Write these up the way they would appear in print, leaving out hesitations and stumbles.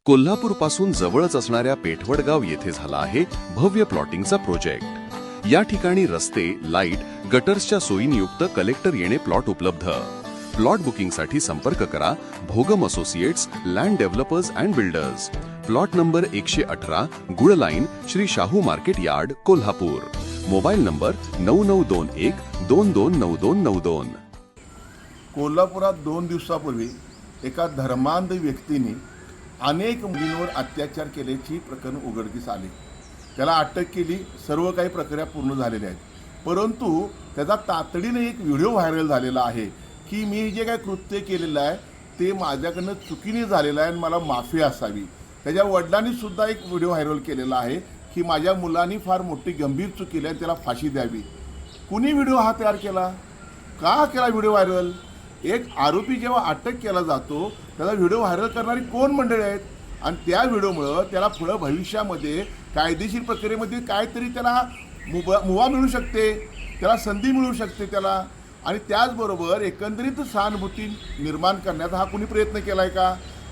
कोल्हापूरपासून जवळच असणाऱ्या पेठवडगाव येथे झाला आहे भव्य प्लॉटिंगचा प्रोजेक्ट। या ठिकाणी रस्ते, लाईट, गटर्सच्या सोयीनियुक्त कलेक्टर येणे प्लॉट उपलब्ध। प्लॉट बुकिंगसाठी संपर्क करा Bhogam associates, land developers and builders. Plot number 118, गुळ line, Shri Shahu market yard, Kolhapur. Mobile number 9921229292। कोल्हापुरात 2 दिवसापूर्वी एका धर्मांध व्यक्तीने अनेक मुलींवर अत्याचार केल्याची प्रकरण उघडकीस आले। त्याला अटक केली, सर्व काही प्रक्रिया पूर्ण झालेल्या आहेत। परंतु त्याचा तातडीने एक व्हिडिओ व्हायरल झालेला आहे की मी जे काही कृत्य केलेलं आहे ते माझ्याकडनं चुकीने झालेलं आहे आणि मला माफी असावी। त्याच्या वडिलांनी सुद्धा एक व्हिडिओ व्हायरल केलेला आहे की माझ्या मुलांनी फार मोठी गंभीर चूक केली आहे, त्याला फाशी द्यावी। कुणी व्हिडिओ हा तयार केला? का केला व्हिडिओ व्हायरल? एक आरोपी जेव्हा अटक केला जातो त्याचा व्हिडिओ व्हायरल करणारी कोण मंडळी आहेत आणि त्या व्हिडिओमुळं त्याला पुढं भविष्यामध्ये कायदेशीर प्रक्रियेमध्ये काहीतरी त्याला मुभा मिळू शकते, त्याला संधी मिळू शकते त्याला। आणि त्याचबरोबर एकंदरीत सहानुभूती निर्माण करण्याचा हा कोणी प्रयत्न केला आहे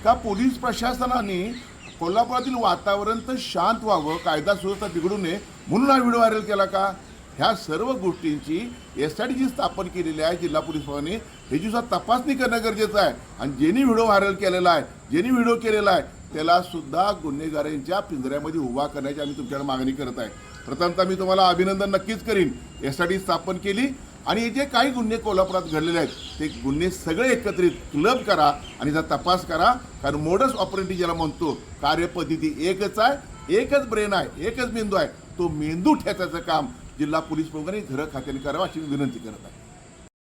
का पोलीस प्रशासनाने कोल्हापुरातील वातावरण तर शांत व्हावं, कायदा सुव्यवस्था बिघडू नये म्हणून हा व्हिडिओ व्हायरल केला का? ह्या सर्व गोष्टींची SIT जी स्थापन केलेली आहे जिल्हा पोलीस विभागाने, ह्याची सुद्धा तपासणी करणं गरजेचं आहे। आणि ज्यांनी व्हिडिओ व्हायरल केलेला आहे, ज्यांनी व्हिडिओ केलेला आहे त्याला सुद्धा गुन्हेगारांच्या पिंजऱ्यामध्ये उभा करण्याची आम्ही तुमच्याकडे मागणी करत आहे। प्रथमतः मी तुम्हाला अभिनंदन नक्कीच करीन, SIT स्थापन केली आणि हे जे काही गुन्हे कोल्हापुरात घडलेले आहेत ते गुन्हे सगळे एकत्रित क्लब करा आणि त्याचा तपास करा। कारण मोडस ऑपरेंडी ज्याला म्हणतो, कार्यपद्धती एकच आहे, एकच ब्रेन आहे, एकच मेंदू आहे, तो मेंदू ठेचायचं काम जिल्हा पोलीस प्रमुखांनी घर खात्याने करावं अशी विनंती करत आहे।